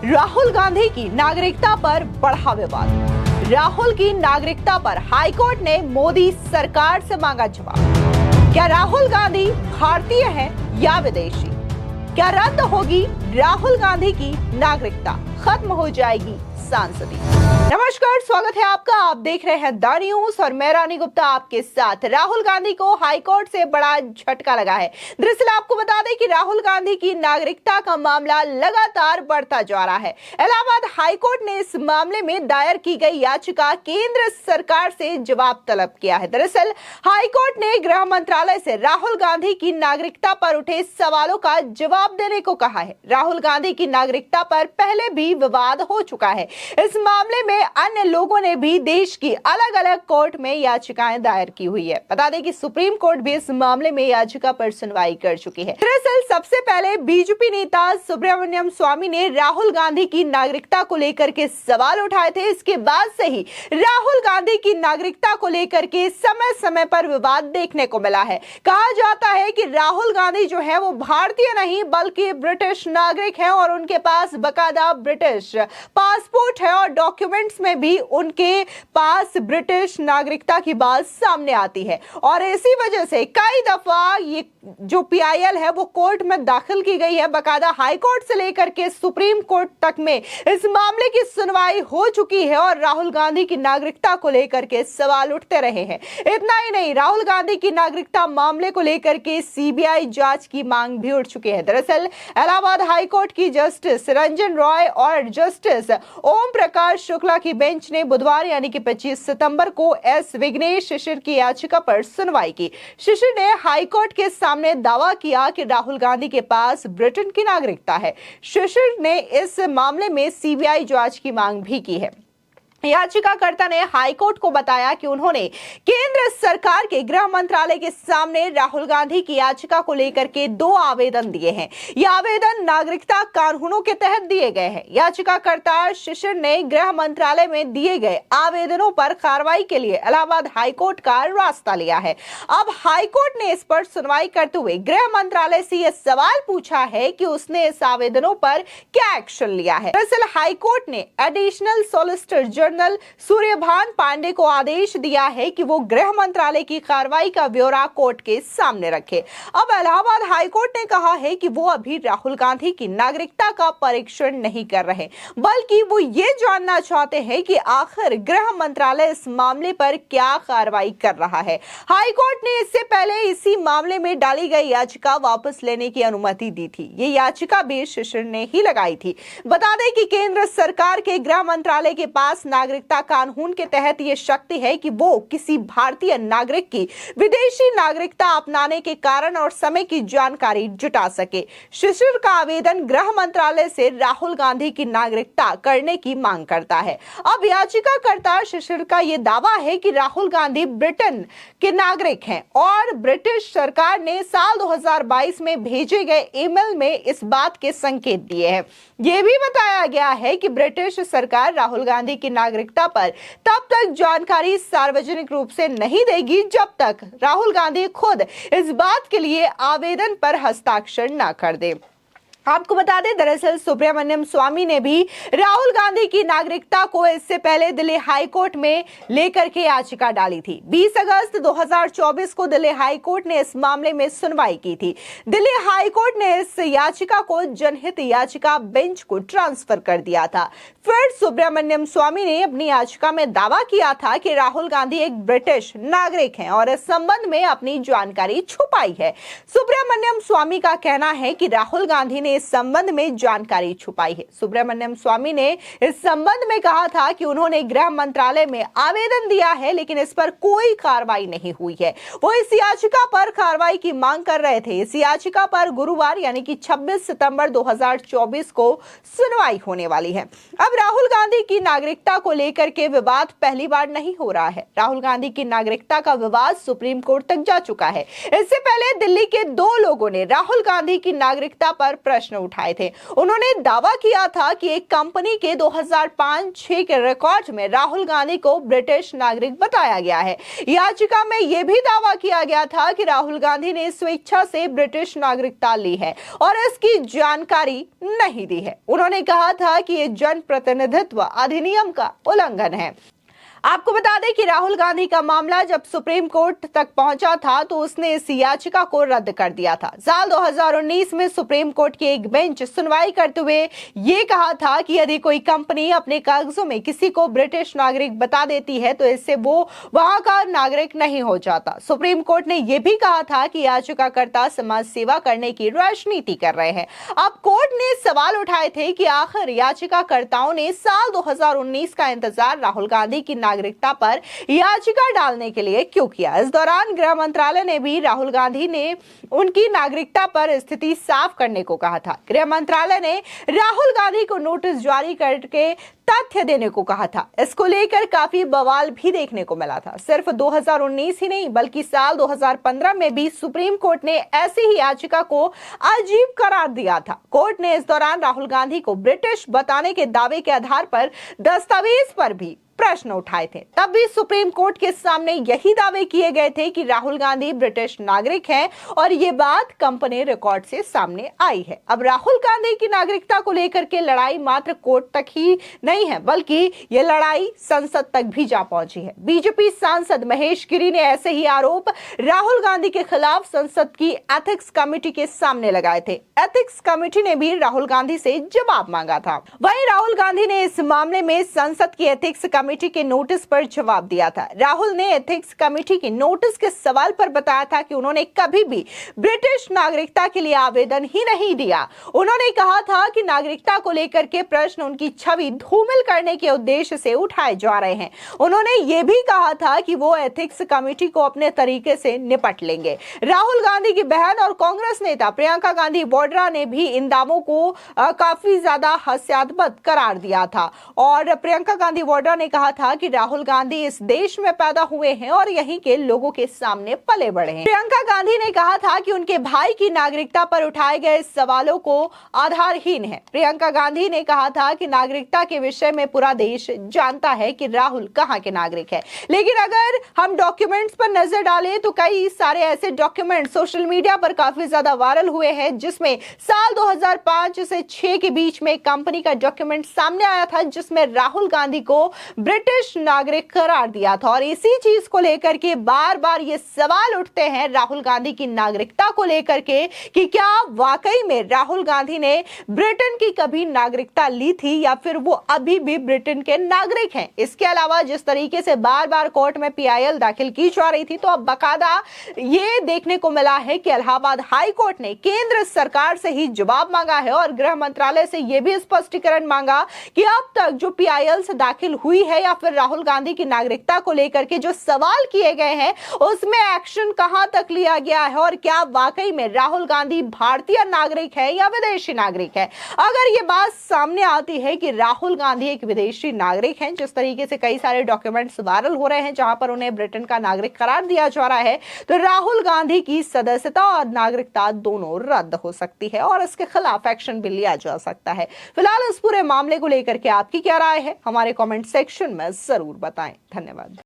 राहुल गांधी की नागरिकता पर बढ़ा विवाद। राहुल की नागरिकता पर हाईकोर्ट ने मोदी सरकार से मांगा जवाब। क्या राहुल गांधी भारतीय हैं या विदेशी? क्या रद्द होगी राहुल गांधी की नागरिकता? खत्म हो जाएगी सांसदी? नमस्कार, स्वागत है आपका। आप देख रहे हैं द न्यूज और मैं रानी गुप्ता आपके साथ। राहुल गांधी को हाईकोर्ट से बड़ा झटका लगा है। दरअसल आपको बता दें कि राहुल गांधी की नागरिकता का मामला लगातार बढ़ता जा रहा है। इलाहाबाद हाईकोर्ट ने इस मामले में दायर की गई याचिका केंद्र सरकार से जवाब तलब किया है। दरअसल हाईकोर्ट ने गृह मंत्रालय से राहुल गांधी की नागरिकता पर उठे सवालों का जवाब देने को कहा है। राहुल गांधी की नागरिकता पर पहले भी विवाद हो चुका है। इस मामले में अन्य लोगों ने भी देश की अलग अलग कोर्ट में याचिकाएं दायर की हुई है। बता दें कि सुप्रीम कोर्ट भी इस मामले में याचिका पर सुनवाई कर चुकी है। दरअसल सबसे पहले बीजेपी नेता सुब्रमण्यम स्वामी ने राहुल गांधी की नागरिकता को लेकर के सवाल उठाए थे। इसके बाद से ही राहुल गांधी की नागरिकता को लेकर के समय समय पर विवाद देखने को मिला है। कहा जाता है कि राहुल गांधी जो है वो भारतीय नहीं बल्कि ब्रिटिश नागरिक है और उनके पास बकायदा ब्रिटिश पासपोर्ट है और डॉक्यूमेंट्स में भी उनके पास ब्रिटिश नागरिकता की बात सामने आती है। और इसी वजह से कई दफा ये जो पीआईएल है वो कोर्ट में दाखिल की गई है। बकायदा हाई कोर्ट से लेकर के सुप्रीम कोर्ट तक में इस मामले की सुनवाई हो चुकी है और राहुल गांधी की नागरिकता को लेकर के सवाल उठते रहे हैं। इतना ही नहीं, राहुल गांधी की नागरिकता मामले को लेकर के सीबीआई जांच की मांग भी उठ चुकी है। दरअसल इलाहाबाद हाई कोर्ट की जस्टिस रंजन रॉय और जस्टिस ओम प्रकाश शुक्ला की बेंच ने बुधवार यानी कि 25 सितंबर को एस विघ्नेश शिशिर की याचिका पर सुनवाई की। शिशिर ने हाईकोर्ट के सामने दावा किया कि राहुल गांधी के पास ब्रिटेन की नागरिकता है। शिशिर ने इस मामले में सीबीआई जांच की मांग भी की है। याचिकाकर्ता ने हाईकोर्ट को बताया कि उन्होंने केंद्र सरकार के गृह मंत्रालय के सामने राहुल गांधी की याचिका को लेकर के 2 आवेदन दिए हैं। ये आवेदन नागरिकता कानूनों के तहत दिए गए हैं। याचिकाकर्ता शिशिर ने गृह मंत्रालय में दिए गए आवेदनों पर कार्रवाई के लिए इलाहाबाद हाईकोर्ट का रास्ता लिया है। अब हाईकोर्ट ने इस पर सुनवाई करते हुए गृह मंत्रालय से यह सवाल पूछा है कि उसने इस आवेदनों पर क्या एक्शन लिया है। दरअसल हाईकोर्ट ने additional solicitor general Suryabhan Pande को आदेश दिया है कि वो गृह मंत्रालय की कार्रवाई का ब्यौरा कोर्ट के सामने रखे। अब इलाहाबाद हाईकोर्ट ने कहा है कि वो अभी राहुल गांधी की नागरिकता का परीक्षण नहीं कर रहे, बल्कि वो ये जानना चाहते हैं कि आखिर गृह मंत्रालय इस मामले पर क्या कार्रवाई कर रहा है। हाईकोर्ट ने इससे पहले इसी मामले में डाली गई याचिका वापस लेने की अनुमति दी थी। ये याचिका भी शिशिर ने ही लगाई थी। बता दें कि केंद्र सरकार के गृह मंत्रालय के पास नागरिकता कानून के तहत यह शक्ति है कि वो किसी भारतीय नागरिक की विदेशी नागरिकता अपनाने के कारण और समय की जानकारी जुटा सके। शिशिर का आवेदन गृह मंत्रालय से राहुल गांधी की नागरिकता करने की मांग करता है। अब याचिकाकर्ता शिशिर का यह दावा है कि राहुल गांधी ब्रिटेन के नागरिक हैं और ब्रिटिश सरकार ने साल 2022 में भेजे गए ईमेल में इस बात के संकेत दिए हैं। यह भी बताया गया है कि ब्रिटिश सरकार राहुल गांधी की नागरिकता पर तब तक जानकारी सार्वजनिक रूप से नहीं देगी जब तक राहुल गांधी खुद इस बात के लिए आवेदन पर हस्ताक्षर न कर दे। आपको बता दें, दरअसल सुब्रमण्यम स्वामी ने भी राहुल गांधी की नागरिकता को इससे पहले दिल्ली हाई कोर्ट में लेकर के याचिका डाली थी। 20 अगस्त 2024 को दिल्ली हाई कोर्ट ने इस मामले में सुनवाई की थी। दिल्ली हाई कोर्ट ने इस याचिका को जनहित याचिका बेंच को ट्रांसफर कर दिया था। फिर सुब्रमण्यम स्वामी ने अपनी याचिका में दावा किया था कि राहुल गांधी एक ब्रिटिश नागरिक हैं और इस संबंध में अपनी जानकारी छुपाई है। सुब्रमण्यम स्वामी का कहना है कि राहुल गांधी ने इस संबंध में जानकारी छुपाई है। सुब्रमण्यम स्वामी ने इस संबंध में कहा था कि उन्होंने गृह मंत्रालय में आवेदन दिया है लेकिन इस पर कोई कार्रवाई नहीं हुई है। वो इस याचिका पर कार्रवाई की मांग कर रहे थे। इस याचिका पर गुरुवार यानी कि 26 सितंबर 2024 को सुनवाई होने वाली है। अब राहुल गांधी की नागरिकता को लेकर के विवाद पहली बार नहीं हो रहा है। राहुल गांधी की नागरिकता का विवाद सुप्रीम कोर्ट तक जा चुका है। इससे पहले दिल्ली के 2 लोगों ने राहुल गांधी की नागरिकता पर प्रश्न प्रश्न उठाए थे। उन्होंने दावा किया था कि एक कंपनी के 2005-6 के रिकॉर्ड में राहुल गांधी को ब्रिटिश नागरिक बताया गया है। याचिका में यह भी दावा किया गया था कि राहुल गांधी ने स्वेच्छा से ब्रिटिश नागरिकता ली है और इसकी जानकारी नहीं दी है। उन्होंने कहा था कि यह जनप्रतिनिधित्व अधिनियम का उल्लंघन है। आपको बता दें कि राहुल गांधी का मामला जब सुप्रीम कोर्ट तक पहुंचा था तो उसने इस याचिका को रद्द कर दिया था। साल 2019 में सुप्रीम कोर्ट की एक बेंच सुनवाई करते हुए ये कहा था कि यदि कोई कंपनी अपने कागजों में किसी को ब्रिटिश नागरिक बता देती है तो इससे वो वहां का नागरिक नहीं हो जाता। सुप्रीम कोर्ट ने यह भी कहा था कि याचिकाकर्ता समाज सेवा करने की राजनीति कर रहे हैं। अब कोर्ट ने सवाल उठाए थे कि आखिर याचिकाकर्ताओं ने साल 2019 का इंतजार राहुल गांधी की नागरिकता पर याचिका डालने के लिए क्यों किया। इस दौरान गृह मंत्रालय ने भी राहुल गांधी ने उनकी नागरिकता पर स्थिति साफ करने को कहा था। गृह मंत्रालय ने राहुल गांधी को नोटिस जारी करके तथ्य देने को कहा था। इसको लेकर काफी बवाल भी देखने को मिला था। सिर्फ 2019 ही नहीं बल्कि साल 2015 में भी सुप्रीम कोर्ट ने ऐसी ही याचिका को अजीब करार दिया था। कोर्ट ने इस दौरान राहुल गांधी को ब्रिटिश बताने के दावे के आधार पर दस्तावेज पर भी प्रश्न उठाए थे। तब भी सुप्रीम कोर्ट के सामने यही दावे किए गए थे कि राहुल गांधी ब्रिटिश नागरिक हैं और ये बात कंपनी रिकॉर्ड से सामने आई है। अब राहुल गांधी की नागरिकता को लेकर के लड़ाई मात्र कोर्ट तक ही नहीं है बल्कि ये लड़ाई संसद तक भी जा पहुंची है। बीजेपी सांसद महेश गिरी ने ऐसे ही आरोप राहुल गांधी के खिलाफ संसद की एथिक्स कमेटी के सामने लगाए थे। एथिक्स कमेटी ने भी राहुल गांधी से जवाब मांगा था। वहीं राहुल गांधी ने इस मामले में संसद की एथिक्स कमेटी के नोटिस पर जवाब दिया था। राहुल ने एथिक्स कमेटी के नोटिस के सवाल पर बताया था कि उन्होंने कभी भी ब्रिटिश नागरिकता के लिए आवेदन ही नहीं दिया। उन्होंने कहा था कि नागरिकता को लेकर के प्रश्न उनकी छवि धूमिल करने के उद्देश्य से उठाए जा रहे हैं। उन्होंने यह भी कहा था कि वो एथिक्स कमेटी को अपने तरीके से निपट लेंगे। राहुल गांधी की बहन और कांग्रेस नेता प्रियंका गांधी वाड्रा ने भी इन दावों को काफी ज्यादा हास्यास्पद करार दिया था और प्रियंका गांधी वाड्रा ने कहा था कि राहुल गांधी इस देश में पैदा हुए हैं और यहीं के लोगों के सामने पले बढ़े हैं। प्रियंका गांधी ने कहा था कि उनके भाई की नागरिकता पर उठाए गए सवालों को आधारहीन है। प्रियंका गांधी ने कहा था कि नागरिकता के विषय में पूरा देश जानता है कि राहुल कहां के नागरिक है, लेकिन अगर हम डॉक्यूमेंट्स पर नजर डालें तो कई सारे ऐसे डॉक्यूमेंट सोशल मीडिया पर काफी ज्यादा वायरल हुए हैं जिसमें साल 2005 से 6 के बीच में कंपनी का डॉक्यूमेंट सामने आया था जिसमें राहुल गांधी को ब्रिटिश नागरिक करार दिया था। और इसी चीज को लेकर के बार बार ये सवाल उठते हैं राहुल गांधी की नागरिकता को लेकर के कि क्या वाकई में राहुल गांधी ने ब्रिटेन की कभी नागरिकता ली थी या फिर वो अभी भी ब्रिटेन के नागरिक हैं। इसके अलावा जिस तरीके से बार बार कोर्ट में PIL दाखिल की जा रही थी तो अब बाकायदा ये देखने को मिला है कि इलाहाबाद हाई कोर्ट ने केंद्र सरकार से ही जवाब मांगा है और गृह मंत्रालय से यह भी स्पष्टीकरण मांगा कि अब तक जो PIL से दाखिल हुई है या फिर राहुल गांधी की नागरिकता को लेकर के जो सवाल किए गए हैं उसमें एक्शन कहां तक लिया गया है और क्या वाकई में राहुल गांधी भारतीय नागरिक है या विदेशी नागरिक है। अगर ये बात सामने आती है कि राहुल गांधी एक विदेशी नागरिक हैं, जिस तरीके से कई सारे डॉक्यूमेंट्स वायरल हो रहे हैं जहां पर उन्हें ब्रिटेन का नागरिक करार दिया जा रहा है, तो राहुल गांधी की सदस्यता और नागरिकता दोनों रद्द हो सकती है और इसके खिलाफ एक्शन भी लिया जा सकता है। फिलहाल इस पूरे मामले को लेकर के आपकी क्या राय है हमारे कमेंट सेक्शन में जरूर बताएं। धन्यवाद।